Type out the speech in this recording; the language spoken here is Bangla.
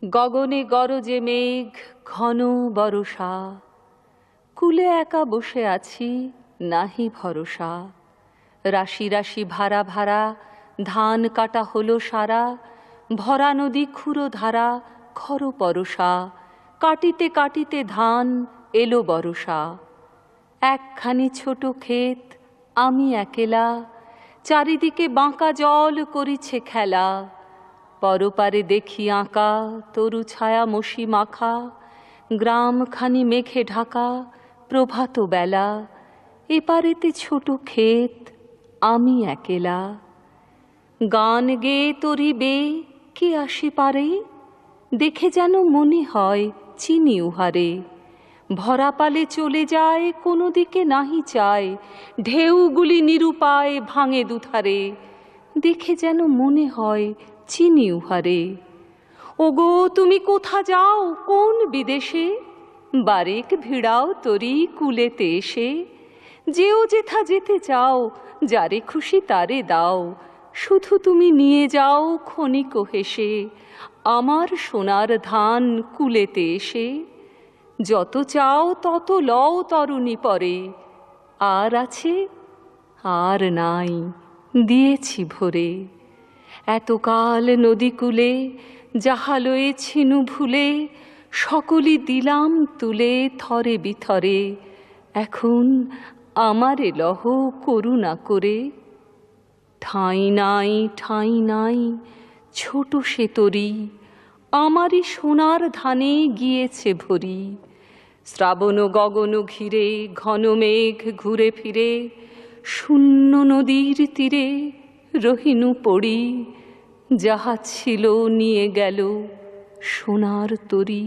গগনে গরজে মেঘ ঘন বরষা, কুলে একা বসে আছি নাহি ভরসা। রাশি রাশি ভাড়া ভাড়া ধান কাটা হলো সারা, ভরা নদী খুঁড়ো ধারা খর পরশা। কাটিতে কাটিতে ধান এলো বরষা। একখানি ছোট ক্ষেত আমি একেলা, চারিদিকে বাঁকা জল করিছে খেলা। পরপারে দেখি আঁকা তরু ছায়া মশি মাখা, গ্রামখানি মেঘে ঢাকা প্রভাত বেলা। এপারেতে ছোট ক্ষেত আমি একেলা। গান গেয়ে তরি বে কে আসি পারে, দেখে যেন মনে হয় চিনি উহারে। ভরা পালে চলে যায় কোনো দিকে নাহি চায়, ঢেউগুলি নিরুপায় ভাঙে দুধারে। দেখে যেন মনে হয় চিনি উহারে। ওগো তুমি কোথা যাও কোন বিদেশে, বারেক ভিড়াও তরি কুলেতে এসে। যেও যেথা যেতে চাও যারে খুশি তারে দাও, শুধু তুমি নিয়ে যাও ক্ষণিক হেসে আমার সোনার ধান কুলেতে এসে। যত চাও তত লও তরুণী পরে, আর আছে আর নাই দিয়েছি ভরে। এতকাল নদী কূলে যাহা লয়েছিনু ভুলে, সকলই দিলাম তুলে থরে বিথরে। এখন আমারে লহ করুণা করে। ঠাঁই নাই ঠাঁই নাই ছোট সে তরি, আমারই সোনার ধানে গিয়েছে ভরি। শ্রাবণ গগন ঘিরে ঘন মেঘ ঘুরে ফিরে, শূন্য নদীর তীরে রহিনু পড়ি। যাহা ছিল নিয়ে গেল সোনার তরি।